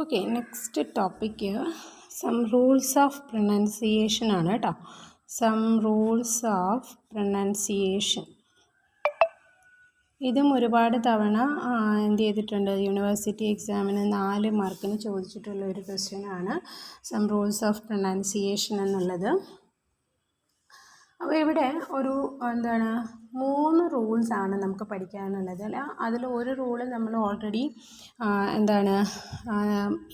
Okay, next topic some rules of pronunciation ആണ് കേട്ടോ. Some rules of pronunciation ഇതും ഒരുപാട് തവണ എന്ത് ചെയ്തിട്ടുണ്ട്, യൂണിവേഴ്സിറ്റി എക്സാമിന് 4 മാർക്കിന് ചോദിച്ചിട്ടുള്ള ഒരു ക്വസ്റ്റ്യനാണ് സം റൂൾസ് ഓഫ് പ്രൊനൗൺസിയേഷൻ എന്നുള്ളത്. അപ്പോൾ ഇവിടെ ഒരു 3 റൂൾസാണ് നമുക്ക് പഠിക്കാനുള്ളത് അല്ല. അതിൽ ഒരു റൂള് നമ്മൾ ഓൾറെഡി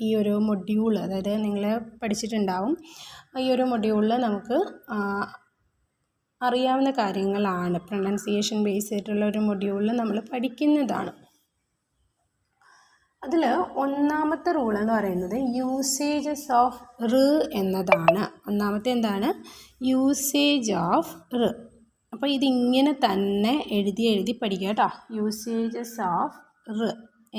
ഈ ഒരു മൊഡ്യൂൾ, അതായത് നിങ്ങൾ പഠിച്ചിട്ടുണ്ടാവും. ഈ ഒരു മൊഡ്യൂളിൽ നമുക്ക് അറിയാവുന്ന കാര്യങ്ങളാണ്. പ്രൊനൗൺസിയേഷൻ ബേസ് ചെയ്തിട്ടുള്ള ഒരു മൊഡ്യൂളിൽ നമ്മൾ പഠിക്കുന്നതാണ്. അതിൽ ഒന്നാമത്തെ റൂൾ എന്ന് പറയുന്നത് യൂസേജസ് ഓഫ് റ് എന്നതാണ്. ഒന്നാമത്തെ എന്താണ്? യൂസേജ് ഓഫ് റ്. അപ്പോൾ ഇതിങ്ങനെ തന്നെ എഴുതി പഠിക്കുക കേട്ടോ. യൂസേജസ് ഓഫ് റ്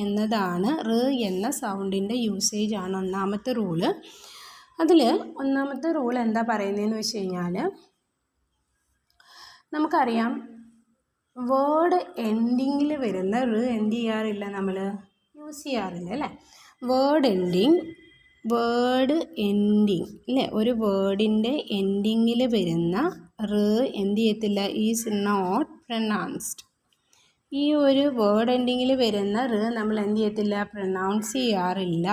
എന്നതാണ്. റ് എന്ന സൗണ്ടിൻ്റെ യൂസേജ് ആണ് ഒന്നാമത്തെ റൂള്. അതിൽ ഒന്നാമത്തെ റൂൾ എന്താ പറയുന്നതെന്ന് വെച്ച് കഴിഞ്ഞാൽ, നമുക്കറിയാം വേർഡ് എൻഡിങ്ങിൽ വരുന്ന റ് എന്ത് ചെയ്യാറില്ല, നമ്മൾ യൂസ് ചെയ്യാറില്ല അല്ലേ. വേർഡ് എൻഡിങ് അല്ലേ, ഒരു വേർഡിൻ്റെ എൻഡിങ്ങിൽ വരുന്ന റ് എന്ത് ചെയ്യത്തില്ല, ഈസ് നോട്ട് പ്രൊനൗൺസ്ഡ്. ഈ ഒരു വേർഡ് എൻഡിങ്ങിൽ വരുന്ന റ് നമ്മൾ എന്ത് ചെയ്യത്തില്ല, പ്രൊനൗൺസ് ചെയ്യാറില്ല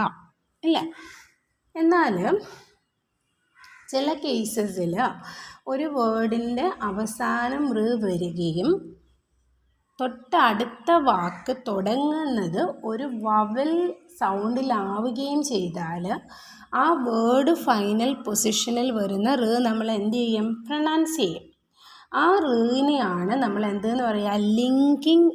അല്ലേ. എന്നാൽ ചില കേസസിൽ ഒരു വേർഡിൻ്റെ അവസാനം റ് വരികയും തൊട്ടടുത്ത വാക്ക് തുടങ്ങുന്നത് ഒരു വവൽ സൗണ്ടിലാവുകയും ചെയ്താൽ ആ വേർഡ് ഫൈനൽ പൊസിഷനിൽ വരുന്ന റ് നമ്മൾ എന്ത് ചെയ്യും, പ്രൊനൗൺസ് ചെയ്യും. ആ റിനെയാണ് നമ്മൾ എന്തെന്ന് പറയുക, ലിങ്കിങ്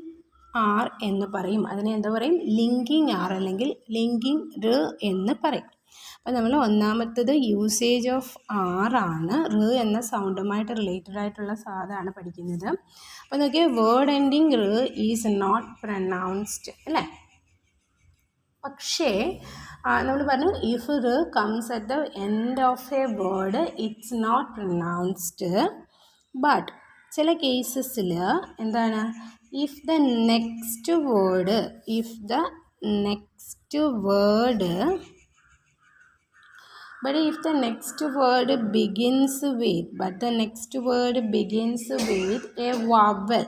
ആർ എന്ന് പറയും. അതിനെ എന്താ പറയും, ലിങ്കിങ് ആർ അല്ലെങ്കിൽ ലിങ്കിങ് റ് എന്ന് പറയും. അപ്പോൾ നമ്മൾ ഒന്നാമത്തത് യൂസേജ് ഓഫ് ആർ ആണ്. റ് എന്ന സൗണ്ടുമായിട്ട് റിലേറ്റഡ് ആയിട്ടുള്ള സാധാണ് പഠിക്കുന്നത്. അപ്പോൾ നോക്കിയാൽ word ending r is not pronounced അല്ലേ. പക്ഷേ നമ്മൾ പറഞ്ഞു if r comes at the end of a word it's not pronounced. But ചില കേസസിൽ എന്താണ്, if the next word But if the next word begins with a vowel,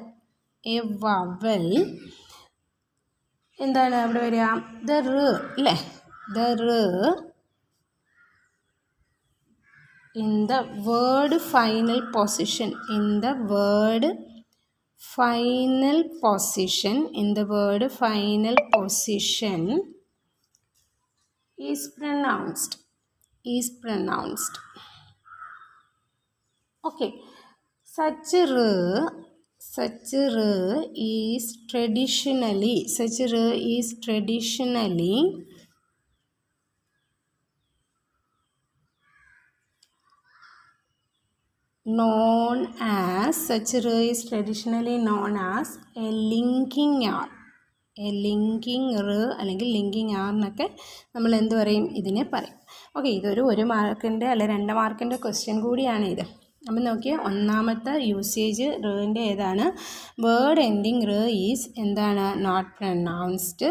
എന്താണ് അവിടെ വരിക, the റ് അല്ലേ. the റ് in the word final position is pronounced. Okay, such റ് is traditionally known as a linking R. റ് അല്ലെങ്കിൽ linking R എന്നൊക്കെ നമ്മൾ എന്ത് പറയും, ഇതിനെ പറയും. ഓക്കെ, ഇതൊരു 1 മാർക്കിൻ്റെ അല്ലെ 2 മാർക്കിൻ്റെ ക്വസ്റ്റ്യൻ കൂടിയാണ് ഇത്. അപ്പം നോക്കിയാൽ ഒന്നാമത്തെ യൂസേജ് റിൻ്റെ ഏതാണ്, വേർഡ് എൻഡിങ് റ് ഈസ് എന്താണ്, not pronounced.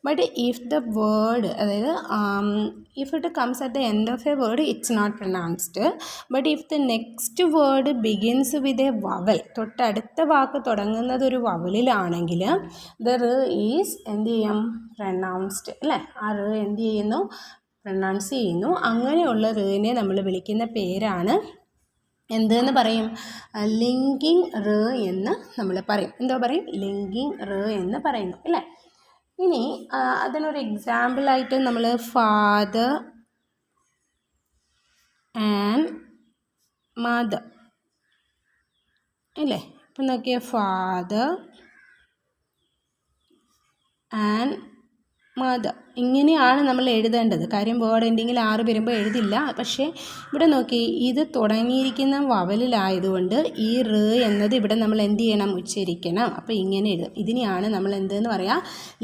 But if the word, അതായത് if it comes at the end of a word it's not pronounced. But if the next word begins with a vowel, തൊട്ടടുത്ത വാക്ക് തുടങ്ങുന്നത് ഒരു വവലിലാണെങ്കിൽ the റ് is എന്ത് ചെയ്യും, pronounced അല്ലേ. ആ റ് എന്ത് ചെയ്യുന്നു, പ്രൊനൗൺസ് ചെയ്യുന്നു. അങ്ങനെയുള്ള റിനെ നമ്മൾ വിളിക്കുന്ന പേരാണ് എന്തെന്ന് പറയും, ലിങ്കിങ് റ് എന്ന് നമ്മൾ പറയും. എന്തോ പറയും, ലിങ്കിങ് റ് എന്ന് പറയുന്നു അല്ലേ. ഇനി അതിനൊരു എക്സാമ്പിളായിട്ട് നമ്മൾ ഫാദർ ആൻഡ് മദർ അല്ലേ. അപ്പം നോക്കിയാൽ ഫാദർ ആൻഡ് മദർ ഇങ്ങനെയാണ് നമ്മൾ എഴുതേണ്ടത്. കാര്യം വേർഡ് എൻഡിങ്ങിൽ ആറ് വരുമ്പോൾ എഴുതില്ല. പക്ഷേ ഇവിടെ നോക്കി, ഇത് തുടങ്ങിയിരിക്കുന്ന വവലിലായതുകൊണ്ട് ഈ റ് എന്നത് ഇവിടെ നമ്മൾ എന്ത് ചെയ്യണം, ഉച്ചരിക്കണം. അപ്പോൾ ഇങ്ങനെ എഴുതും. ഇതിനെയാണ് നമ്മൾ എന്തെന്ന് പറയാം,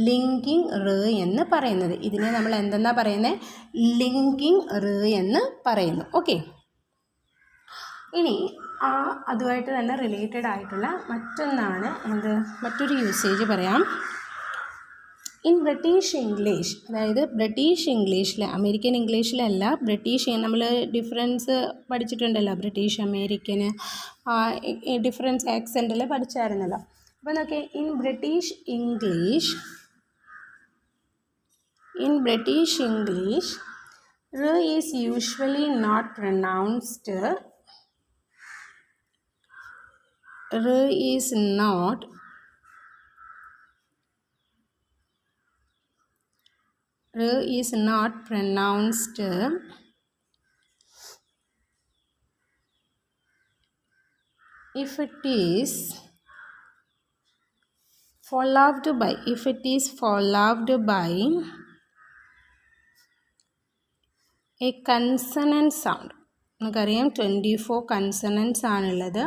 ലിങ്കിങ് റ് എന്ന് പറയുന്നത്. ഇതിനെ നമ്മൾ എന്തെന്നാ പറയുന്നത്, ലിങ്കിങ് റ് എന്ന് പറയുന്നു. ഓക്കെ, ഇനി അതുമായിട്ട് തന്നെ റിലേറ്റഡ് ആയിട്ടുള്ള മറ്റൊന്നാണ് മറ്റൊരു യൂസേജ് പറയാം. ഇൻ ബ്രിട്ടീഷ് ഇംഗ്ലീഷ്, അതായത് ബ്രിട്ടീഷ് ഇംഗ്ലീഷിൽ, അമേരിക്കൻ ഇംഗ്ലീഷിലല്ല, ബ്രിട്ടീഷ് നമ്മൾ ഡിഫറൻസ് പഠിച്ചിട്ടുണ്ടല്ലോ, ബ്രിട്ടീഷ് അമേരിക്കന് ഡിഫറൻസ് ആക്സെൻറ്റിൽ പഠിച്ചായിരുന്നല്ലോ. അപ്പോൾ നോക്കിയേ, in British English r is usually not pronounced if it is followed by a consonant sound. നമുക്കറിയാം 24 കൺസണൻസ് ആണുള്ളത്.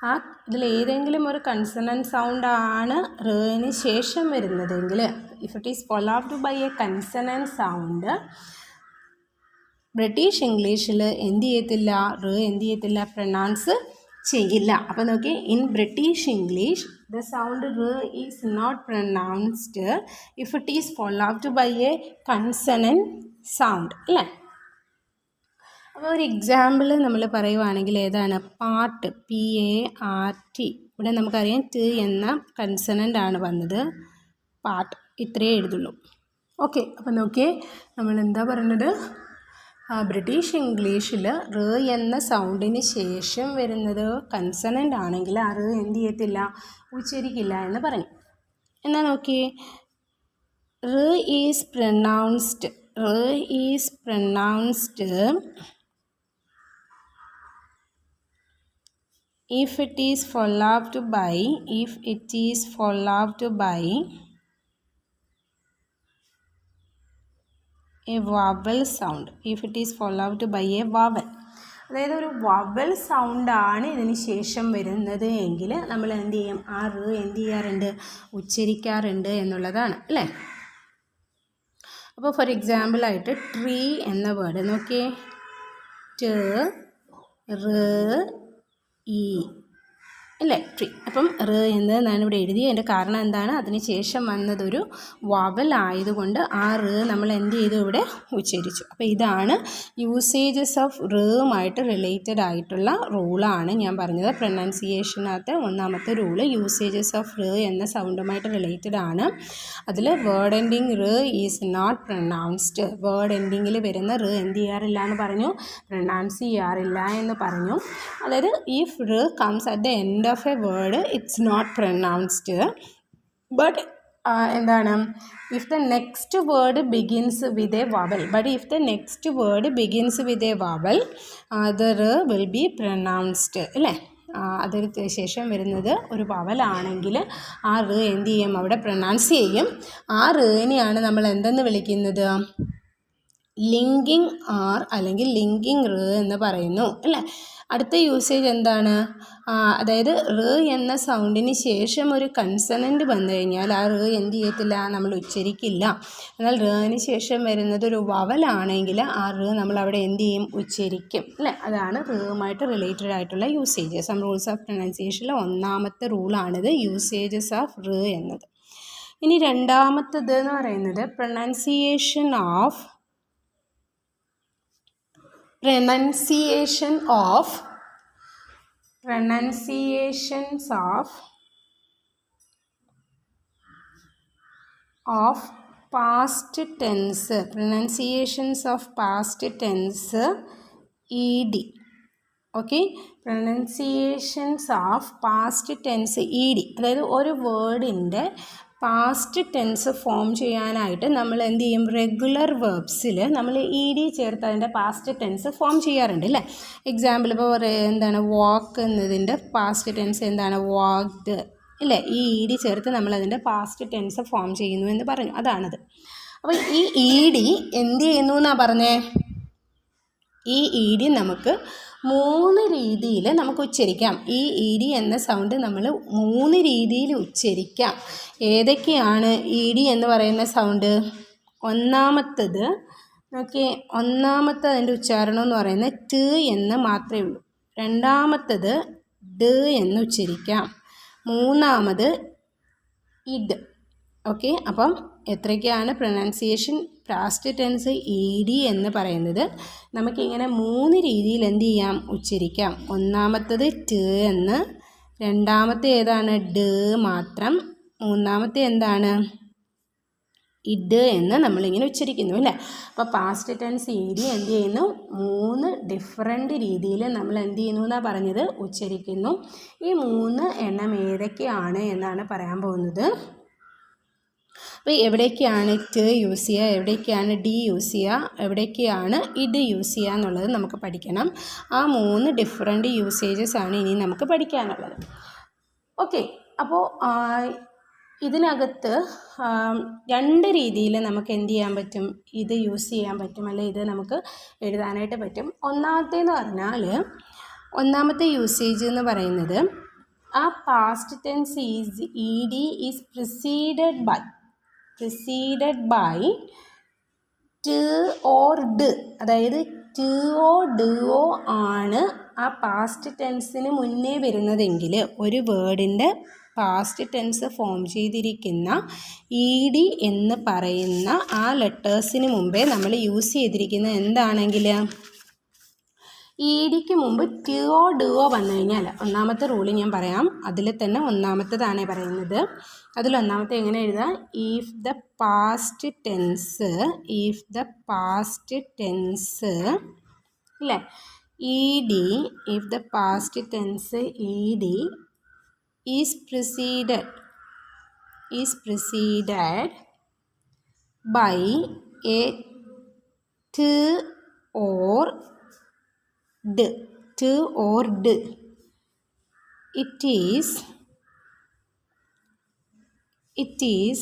ആ ഇതിലേതെങ്കിലും ഒരു കൺസണൻറ്റ് സൗണ്ടാണ് റേന് ശേഷം വരുന്നതെങ്കിൽ, if it is followed by a consonant sound, British ഇംഗ്ലീഷിൽ എന്ത് ചെയ്യത്തില്ല, പ്രൊനൗൺസ് ചെയ്യില്ല. അപ്പോൾ നോക്കി, in British English the sound is not pronounced if it is followed by a consonant sound, അല്ലേ? അപ്പോൾ ഒരു എക്സാമ്പിൾ നമ്മൾ പറയുവാണെങ്കിൽ ഏതാണ്? പാട്ട്, PART. ഇവിടെ നമുക്കറിയാം ട് എന്ന കൺസണൻ്റ് ആണ് വന്നത്, പാട്ട്, ഇത്രയേ എഴുതുള്ളൂ. ഓക്കെ, അപ്പോൾ നോക്കിയേ, നമ്മൾ എന്താ പറയുന്നത്? ബ്രിട്ടീഷ് ഇംഗ്ലീഷിൽ എന്ന സൗണ്ടിന് ശേഷം വരുന്നത് കൺസണൻ്റ് ആണെങ്കിൽ ആ എന്ത് ചെയ്യത്തില്ല, ഉച്ചരിക്കില്ല എന്ന് പറഞ്ഞു. എന്നാൽ നോക്കിയേ, is pronounced if it is followed by a vowel sound. അതായത് ഒരു വവൽ സൗണ്ടാണ് ഇതിന് ശേഷം വരുന്നത് എങ്കിൽ നമ്മൾ എന്ത് ചെയ്യും? ആ എന്ത് ചെയ്യാറുണ്ട്? ഉച്ചരിക്കാറുണ്ട് എന്നുള്ളതാണ്, അല്ലേ? അപ്പോൾ ഫോർ എക്സാമ്പിളായിട്ട് ട്രീ എന്ന വേർഡ് നോക്കിയേ, അല്ലേ, ട്രീ. അപ്പം എന്നതാണ് ഇവിടെ എഴുതിയത്. അതിൻ്റെ കാരണം എന്താണ്? അതിന് ശേഷം വന്നതൊരു വവൽ ആയതുകൊണ്ട് ആ നമ്മൾ എന്ത് ചെയ്തു? ഇവിടെ ഉച്ചരിച്ചു. അപ്പോൾ ഇതാണ് യൂസേജസ് ഓഫ് റുമായിട്ട് റിലേറ്റഡ് ആയിട്ടുള്ള റൂളാണ് ഞാൻ പറഞ്ഞത്. പ്രൊനൗൺസിയേഷനകത്ത് ഒന്നാമത്തെ റൂള് യൂസേജസ് ഓഫ് എന്ന സൗണ്ടുമായിട്ട് റിലേറ്റഡ് ആണ്. അതിൽ word ending is not pronounced. Word എൻഡിങ്ങിൽ വരുന്ന എന്ത് ചെയ്യാറില്ല എന്ന് പറഞ്ഞു? പ്രൊനൗൺസ് ചെയ്യാറില്ല എന്ന് പറഞ്ഞു. അതായത് if comes at the end of a word, it's not pronounced, but എന്താണ്? if the next word begins with a vowel, the will be pronounced, അല്ലേ? അതിന് ശേഷം വരുന്നത് ഒരു വവലാണെങ്കിൽ ആ എന്ത് ചെയ്യും? അവിടെ പ്രൊനൗൺസ് ചെയ്യും. ആ നെയാണ് നമ്മൾ എന്തെന്ന് വിളിക്കുന്നത്? ലിങ്കിങ് ആർ അല്ലെങ്കിൽ ലിങ്കിങ് എന്ന് പറയുന്നു, അല്ലേ? അടുത്ത യൂസേജ് എന്താണ്? അതായത് എന്ന സൗണ്ടിന് ശേഷം ഒരു കൺസണൻ്റ് വന്നു കഴിഞ്ഞാൽ ആ എന്ത് ചെയ്യത്തില്ല? നമ്മൾ ഉച്ചരിക്കില്ല. എന്നാൽ ന് ശേഷം വരുന്നത് ഒരു വവലാണെങ്കിൽ ആ നമ്മൾ അവിടെ എന്ത് ചെയ്യും? ഉച്ചരിക്കും, അല്ലേ? അതാണ് റുമായിട്ട് റിലേറ്റഡ് ആയിട്ടുള്ള യൂസേജസ്. റൂൾസ് ഓഫ് പ്രൊനൗൺസിയേഷനിലെ ഒന്നാമത്തെ റൂളാണിത്, യൂസേജസ് ഓഫ് എന്നത്. ഇനി രണ്ടാമത്തത് എന്ന് പറയുന്നത് pronunciations of past tense, ED. Okay, pronunciations of past tense ED. അതായത് ഒരു വേർഡിൻ്റെ പാസ്റ്റ് ടെൻസ് ഫോം ചെയ്യാനായിട്ട് നമ്മൾ എന്ത് ചെയ്യും? റെഗുലർ വെർബ്സിൽ നമ്മൾ ED ചേർത്ത് അതിൻ്റെ പാസ്റ്റ് ടെൻസ് ഫോം ചെയ്യാറുണ്ട്, അല്ലേ? എക്സാമ്പിൾ ഇപ്പോൾ എന്താണ്? വാക്ക് എന്നതിൻ്റെ പാസ്റ്റ് ടെൻസ് എന്താണ്? വാക്ക്ഡ്, ഇല്ലേ? ഈ ED ചേർത്ത് നമ്മളതിൻ്റെ പാസ്റ്റ് ടെൻസ് ഫോം ചെയ്യുന്നു എന്ന് പറഞ്ഞു. അതാണത്. അപ്പോൾ ഈ ED എന്ത് ചെയ്യുന്നു എന്നാണ് പറഞ്ഞേ? ഈ ED നമുക്ക് 3 രീതിയിൽ നമുക്ക് ഉച്ചരിക്കാം. ഈ ED എന്ന സൗണ്ട് നമ്മൾ 3 രീതിയിൽ ഉച്ചരിക്കാം. ഏതൊക്കെയാണ് ED എന്ന് പറയുന്ന സൗണ്ട്? ഒന്നാമത്തത് നോക്കിയേ, അതിൻ്റെ ഉച്ചാരണം എന്ന് പറയുന്നത് ട് എന്ന് മാത്രമേ ഉള്ളൂ. രണ്ടാമത്തത് ഡ എന്ന് ഉച്ചരിക്കാം. മൂന്നാമത് ഇഡ്. ഓക്കെ, അപ്പം എത്രയ്ക്കാണ് pronunciation past tense E D എന്ന് പറയുന്നത്. നമുക്കിങ്ങനെ 3 രീതിയിൽ എന്ത് ചെയ്യാം, ഉച്ചരിക്കാം. ഒന്നാമത്തത് ട് എന്ന്, രണ്ടാമത്തെ ഏതാണ് ഡ് മാത്രം, മൂന്നാമത്തെ എന്താണ് ഇഡ് എന്ന് നമ്മളിങ്ങനെ ഉച്ചരിക്കുന്നു അല്ലേ. അപ്പോൾ പാസ്റ്റ് ടെൻസ് ഇ ഡി എന്ത് ചെയ്യുന്നു, 3 ഡിഫറെൻറ്റ് രീതിയിൽ നമ്മൾ എന്ത് ചെയ്യുന്നു എന്നാണ് പറഞ്ഞത്, ഉച്ചരിക്കുന്നു. ഈ 3 എണ്ണം ഏതൊക്കെയാണ് എന്നാണ് പറയാൻ പോകുന്നത്. അപ്പോൾ എവിടേക്കാണ് ട് യൂസ് ചെയ്യുക, എവിടേക്കാണ് ഡി യൂസ് ചെയ്യുക, എവിടേക്കാണ് ഇഡ് യൂസ് ചെയ്യുക എന്നുള്ളത് നമുക്ക് പഠിക്കണം. ആ 3 ഡിഫറെൻറ്റ് യൂസേജസ് ആണ് ഇനി നമുക്ക് പഠിക്കാനുള്ളത്. ഓക്കെ, അപ്പോൾ ഇതിനകത്ത് 2 രീതിയിൽ നമുക്ക് എന്ത് ചെയ്യാൻ പറ്റും, ഇത് യൂസ് ചെയ്യാൻ പറ്റും, അല്ലെങ്കിൽ ഇത് നമുക്ക് എഴുതാനായിട്ട് പറ്റും. ഒന്നാമത്തേന്ന് പറഞ്ഞാൽ, ഒന്നാമത്തെ യൂസേജ് എന്ന് പറയുന്നത് ആ past tense is E D is preceded by t or d. അതായത് ട് ഓ ഡ് ഓ ആണ് ആ പാസ്റ്റ് ടെൻസിന് മുന്നേ വരുന്നതെങ്കിൽ, ഒരു വേർഡിൻ്റെ പാസ്റ്റ് ടെൻസ് ഫോം ചെയ്തിരിക്കുന്ന ഇ ഡി എന്ന് പറയുന്ന ആ ലെറ്റേഴ്സിന് മുമ്പേ നമ്മൾ യൂസ് ചെയ്തിരിക്കുന്ന എന്താണെങ്കിൽ, ഇ ഡിക്ക് മുമ്പ് ടി ഒ ഡി ഒ വന്നു കഴിഞ്ഞാൽ, ഒന്നാമത്തെ റൂള് ഞാൻ പറയാം. അതിൽ തന്നെ ഒന്നാമത്തേതാണ് പറയുന്നത്. അതിലൊന്നാമത്തെ എങ്ങനെ എഴുതാം, ഇഫ് ദ പാസ്റ്റ് ടെൻസ് അല്ലേ, E D, if the past tense E D is preceded by a t or d. It is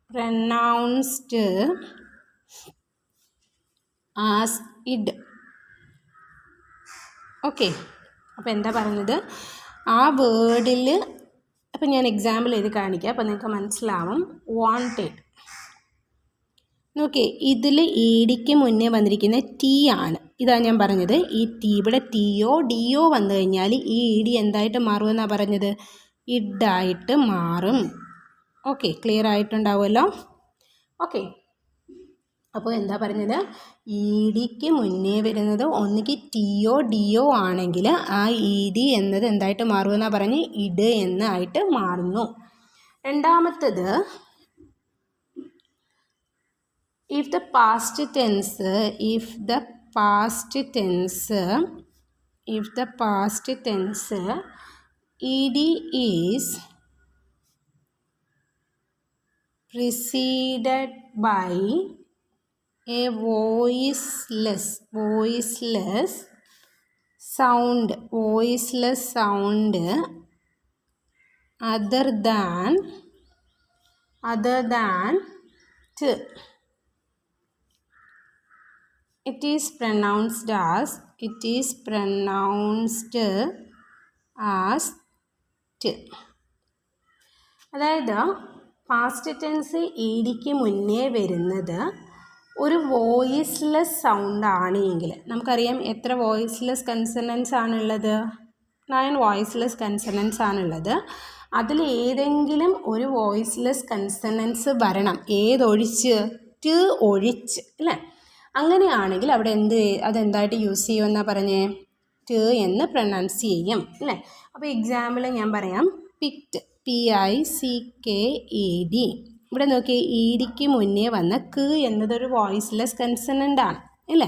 pronounced as id. Okay, അപ്പോൾ എന്താ പറയുന്നത്, ആ വേർഡിൽ, അപ്പം ഞാൻ എക്സാമ്പിൾ ചെയ്ത് കാണിക്കാം, അപ്പോൾ നിങ്ങൾക്ക് മനസ്സിലാവും. വാണ്ടഡ് നോക്കേ, ഇതിൽ ഇ ഡിക്ക് മുന്നേ വന്നിരിക്കുന്ന ടി ആണ്. ഇതാണ് ഞാൻ പറഞ്ഞത്, ഈ ടി, ഇവിടെ ടി ഒ ഡി ഒ വന്നു കഴിഞ്ഞാൽ ഈ ഇ ഡി എന്തായിട്ട് മാറുമെന്നാണ് പറഞ്ഞത്, ഇഡായിട്ട് മാറും. Okay, clear ആയിട്ടുണ്ടാവുമല്ലോ. ഓക്കെ, അപ്പോൾ എന്താ പറഞ്ഞത്, ഇ ഡിക്ക് മുന്നേ വരുന്നത് ഒന്നുകിൽ ടി ഒ ഡി ഒ ആണെങ്കിൽ ആ ഇ ഡി എന്നത് എന്തായിട്ട് മാറുമെന്നാണ് പറഞ്ഞ്, ഇഡ് എന്നായിട്ട് മാറുന്നു. രണ്ടാമത്തത്, if the past tense E D is preceded by a voiceless sound other than t. It is pronounced as t. അതായത് പാസ്റ്റ് ടെൻസ് ഇ ഡിക്ക് മുന്നേ വരുന്നത് ഒരു വോയിസ്ലെസ് സൗണ്ട് ആണ് എങ്കിൽ, നമുക്കറിയാം എത്ര വോയിസ്ലെസ് കൺസണൻസ് ആണുള്ളത്, 9 വോയിസ്ലെസ് കൺസണൻസ് ആണുള്ളത്. അതിൽ ഏതെങ്കിലും ഒരു വോയിസ്ലെസ് കൺസണൻസ് വരണം, ഏതൊഴിച്ച്, ട് ഒഴിച്ച് അല്ലേ. അങ്ങനെയാണെങ്കിൽ അവിടെ അതെന്തായിട്ട് യൂസ് ചെയ്യുമെന്നാണ് പറഞ്ഞേ, ട് എന്ന് പ്രൊനൗൺസ് ചെയ്യും അല്ലേ. അപ്പോൾ എക്സാമ്പിൾ ഞാൻ പറയാം, പിക്റ്റ്, PICKED. ഇവിടെ നോക്കിയേ, ഇ ഡിക്ക് മുന്നേ വന്ന ക്ക് എന്നതൊരു വോയിസ്ലെസ് കൺസണൻ്റ് ആണ് അല്ലേ.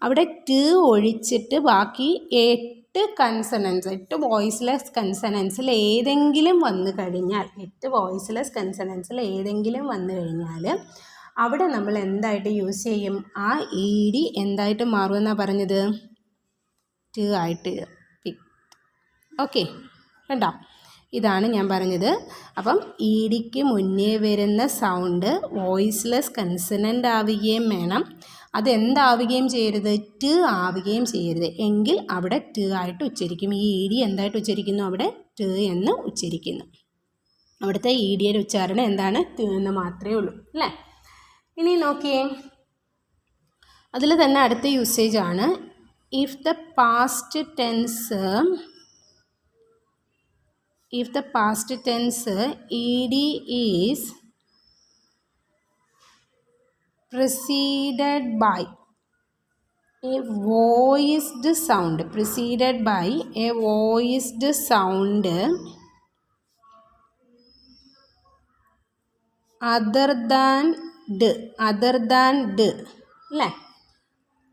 അവിടെ ട് ഒഴിച്ചിട്ട് ബാക്കി 8 കൺസണൻസ്, 8 വോയിസ്ലെസ് കൺസണൻസിൽ ഏതെങ്കിലും വന്നു കഴിഞ്ഞാൽ, 8 വോയിസ്ലെസ് കൺസണൻസിൽ ഏതെങ്കിലും വന്നു കഴിഞ്ഞാൽ അവിടെ നമ്മൾ എന്തായിട്ട് യൂസ് ചെയ്യും, ആ ഇ ഡി എന്തായിട്ട് മാറുമെന്നാണ് പറഞ്ഞത്, ട് ആയിട്ട്. ഓക്കെ, കണ്ടോ, ഇതാണ് ഞാൻ പറഞ്ഞത്. അപ്പം ഇ ഡിക്ക് മുന്നേ വരുന്ന സൗണ്ട് വോയിസ്ലെസ് കൺസണൻ്റ് ആവുകയും വേണം, അതെന്താവുകയും ചെയ്യരുത്, ട് ആവുകയും ചെയ്യരുത്. എങ്കിൽ അവിടെ ട് ആയിട്ട് ഉച്ചരിക്കും. ഈ ഇ ഡി എന്തായിട്ട് ഉച്ചരിക്കുന്നു, അവിടെ ട് എന്ന് ഉച്ചരിക്കുന്നു. അവിടുത്തെ ഇ ഡിയുടെ ഉച്ചാരണം എന്താണ്, ട് എന്ന് മാത്രമേ ഉള്ളൂ അല്ലേ. ഇനി നോക്കിയേ, അതിൽ തന്നെ അടുത്ത യൂസേജ് ആണ്, if the past tense ED is preceded by a voiced sound, preceded by a voiced sound other than d, അല്ലേ?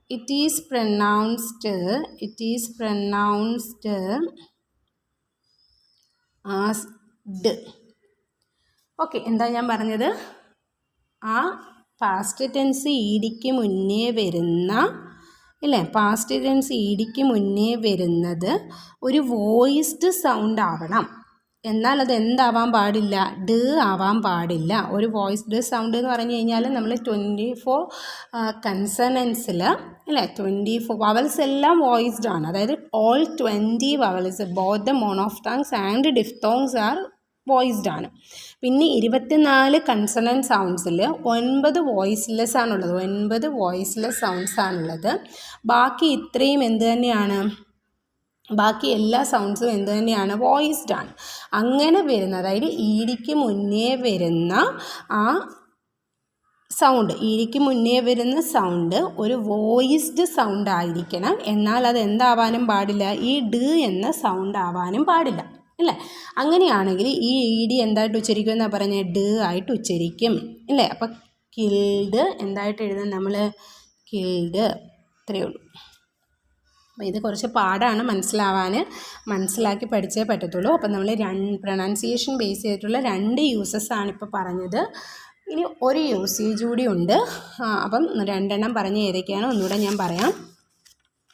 it is pronounced as d. Okay, എന്താ ഞാൻ പറഞ്ഞത്? ആ പാസ്റ്റ് ടെൻസ് ഈഡിക്ക് മുന്നേ വരുന്ന, ഇല്ലേ, പാസ്റ്റ് ടെൻസ് ഈഡിക്ക് മുന്നേ വരുന്നത് ഒരു വോയിസ്ഡ് സൗണ്ട് ആവണം. എന്നാൽ അത് എന്താവാൻ പാടില്ല? ഡ ആവാൻ പാടില്ല. ഒരു വോയിസ്ഡ് സൗണ്ട് എന്ന് പറഞ്ഞു കഴിഞ്ഞാൽ നമ്മൾ 24 കൺസണൻസിൽ, അല്ലേ, 24 വവൽസ് എല്ലാം വോയിസ്ഡ് ആണ്. അതായത് all 20 vowels, both the monophthongs and diphthongs are voiced ആണ്. പിന്നെ 24 കൺസണൻറ്റ് സൗണ്ട്സിൽ 9 വോയിസ്ലെസ് ആണുള്ളത്, 9 വോയിസ്ലെസ് സൗണ്ട്സ് ആണുള്ളത്. ബാക്കി ഇത്രയും എന്ത് തന്നെയാണ്? ബാക്കി എല്ലാ സൗണ്ട്സും എന്ത് തന്നെയാണ്? വോയിസ്ഡ് ആണ്. അങ്ങനെ വരുന്ന, അതായത് ഈഡിക്ക് മുന്നേ വരുന്ന ആ സൗണ്ട്, ഈഡിക്ക് മുന്നേ വരുന്ന സൗണ്ട് ഒരു വോയിസ്ഡ് സൗണ്ട് ആയിരിക്കണം. എന്നാൽ അത് എന്താവാനും പാടില്ല? ഈ ഡ എന്ന സൗണ്ട് ആവാനും പാടില്ല, അല്ലേ? അങ്ങനെയാണെങ്കിൽ ഈ ഡി എന്തായിട്ട് ഉച്ചരിക്കും എന്നാണ് പറഞ്ഞത്? ഡ ആയിട്ട് ഉച്ചരിക്കും, അല്ലേ? അപ്പം കിൽഡ് എന്തായിട്ട് എഴുതാൻ? നമ്മൾ കിൽഡ്, ഇത്രയേ ഉള്ളൂ. അപ്പോൾ ഇത് കുറച്ച് പാടാണ് മനസ്സിലാവാൻ, മനസ്സിലാക്കി പഠിച്ചേ പറ്റത്തുള്ളൂ. അപ്പം നമ്മൾ പ്രൊനൗൺസിയേഷൻ ബേസ് ചെയ്തിട്ടുള്ള 2 യൂസസ് ആണ് ഇപ്പോൾ പറഞ്ഞത്. ഇനി ഒരു യൂസേജ് കൂടി ഉണ്ട്. അപ്പം 2 എണ്ണം പറഞ്ഞ് ഏതൊക്കെയാണ് ഒന്നുകൂടെ ഞാൻ പറയാം.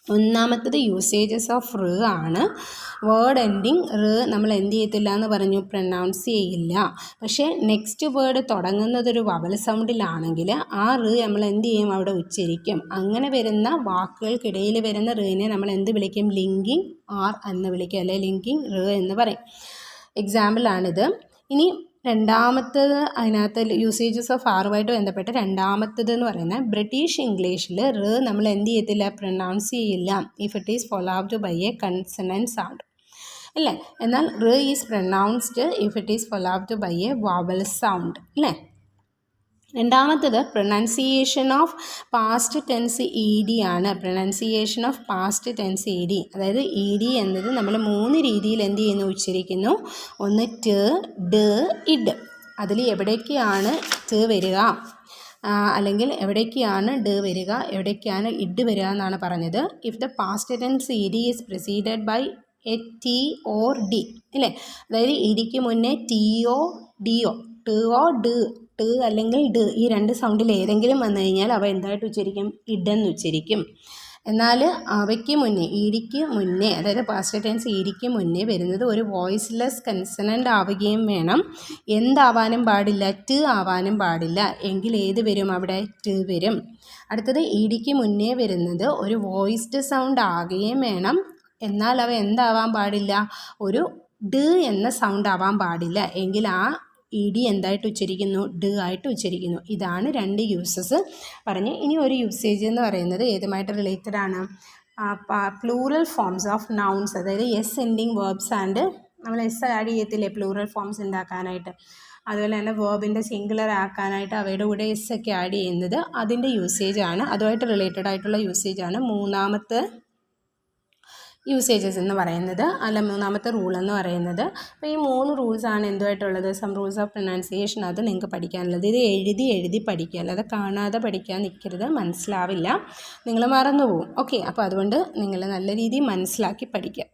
ഒന്നാമത്തത് യൂസേജസ് ഓഫ് റ് ആണ്. വേർഡ് എൻഡിങ് റ് നമ്മൾ എന്ത് ചെയ്യത്തില്ല എന്ന് പറഞ്ഞു? പ്രൊനൗൺസ് ചെയ്യില്ല. പക്ഷേ നെക്സ്റ്റ് വേർഡ് തുടങ്ങുന്നതൊരു വവൽ സൗണ്ടിലാണെങ്കിൽ ആ റ് നമ്മൾ എന്ത് ചെയ്യും? അവിടെ ഉച്ചരിക്കും. അങ്ങനെ വരുന്ന വാക്കുകൾക്കിടയിൽ വരുന്ന റിനെ നമ്മൾ എന്ത് വിളിക്കും? ലിങ്കിങ് ആർ എന്ന് വിളിക്കും, അല്ലെ ലിങ്കിങ് റ് എന്ന് പറയും. എക്സാമ്പിളാണിത്. ഇനി രണ്ടാമത്തത്, അതിനകത്ത് യൂസേജസ് ഓഫ് ആറുമായിട്ട് ബന്ധപ്പെട്ട് രണ്ടാമത്തത് എന്ന് പറയുന്നത് ബ്രിട്ടീഷ് ഇംഗ്ലീഷിൽ റ് നമ്മൾ എന്ത് ചെയ്യത്തില്ല? പ്രൊനൗൺസ് ചെയ്യില്ല if it is followed by a consonant sound, അല്ലേ? എന്നാൽ r is pronounced if it is followed by a vowel sound, അല്ലേ? രണ്ടാമത്തത് pronunciation of past tense E D ആണ്. Pronunciation of past tense E D, അതായത് E D എന്നത് നമ്മൾ 3 രീതിയിൽ എന്ത് ചെയ്യുന്നു? ഉച്ചരിക്കുന്നു. ഒന്ന് ട്, ഡ്, ഇഡ്. അതിൽ എവിടേക്കാണ് ട് വരിക, അല്ലെങ്കിൽ എവിടേക്കാണ് ഡ് വരിക, എവിടേക്കാണ് ഇഡ് വരിക എന്നാണ് പറഞ്ഞത്. If the past tense E D is preceded by a T or D, അല്ലേ? അതായത് ഇ ഡിക്ക് മുന്നേ ടിയോ ഡിയോ, ട് ഓ ഡ്, ട് അല്ലെങ്കിൽ ഡ്, ഈ 2 സൗണ്ടിൽ ഏതെങ്കിലും വന്നു കഴിഞ്ഞാൽ അവ എന്തായിട്ട് ഉച്ചരിക്കും? ഇഡെന്ന് ഉച്ചരിക്കും. എന്നാൽ അവയ്ക്ക് മുന്നേ, ഈഡിക്ക് മുന്നേ, അതായത് പാസ്റ്റ് ടെൻസ് ഈഡിക്ക് മുന്നേ വരുന്നത് ഒരു വോയിസ്ലെസ് കൺസണൻ്റ് ആവുകയും വേണം. എന്താവാനും പാടില്ല? ട് ആവാനും പാടില്ല. എങ്കിൽ ഏത് വരും? അവിടെ ട് വരും. അടുത്തത് ഈഡിക്ക് മുന്നേ വരുന്നത് ഒരു വോയിസ്ഡ് സൗണ്ട് ആകുകയും വേണം. എന്നാൽ അവ എന്താവാൻ പാടില്ല? ഒരു ഡ് എന്ന സൗണ്ട് ആവാൻ പാടില്ല. എങ്കിൽ ആ ഇ ഡി എന്തായിട്ട് ഉച്ചരിക്കുന്നു? ഡ് ആയിട്ട് ഉച്ചരിക്കുന്നു. ഇതാണ് 2 യൂസസ് പറഞ്ഞ്. ഇനി ഒരു യൂസേജ് എന്ന് പറയുന്നത് ഏതുമായിട്ട് റിലേറ്റഡ് ആണ്? പ്ലൂറൽ ഫോംസ് ഓഫ് നൗൺസ്, അതായത് എസ് എൻഡിങ് വേർബ്സ് ആൻഡ്, നമ്മൾ എസ് ആഡ് ചെയ്യത്തില്ലേ പ്ലൂറൽ ഫോംസ് ഉണ്ടാക്കാനായിട്ട്, അതുപോലെ തന്നെ വേർബിൻ്റെ സിംഗുലർ ആക്കാനായിട്ട് അവയുടെ കൂടെ എസ് ഒക്കെ ആഡ് ചെയ്യുന്നത്, അതിൻ്റെ യൂസേജാണ്, അതുമായിട്ട് റിലേറ്റഡ് ആയിട്ടുള്ള യൂസേജാണ് മൂന്നാമത്തെ യൂസേജസ് എന്ന് പറയുന്നത്, അല്ല മൂന്നാമത്തെ റൂൾ എന്ന് പറയുന്നത്. അപ്പോൾ ഈ 3 റൂൾസാണ് എന്തുമായിട്ടുള്ളത്? Some rules of pronunciation. അത് നിങ്ങൾക്ക് പഠിക്കാനുള്ളത്. ഇത് എഴുതി പഠിക്കുക, അല്ലാതെ കാണാതെ പഠിക്കാൻ നിൽക്കരുത്, മനസ്സിലാവില്ല, നിങ്ങൾ മറന്നു പോകും. ഓക്കെ, അപ്പോൾ അതുകൊണ്ട് നിങ്ങൾ നല്ല രീതിയിൽ മനസ്സിലാക്കി പഠിക്കുക.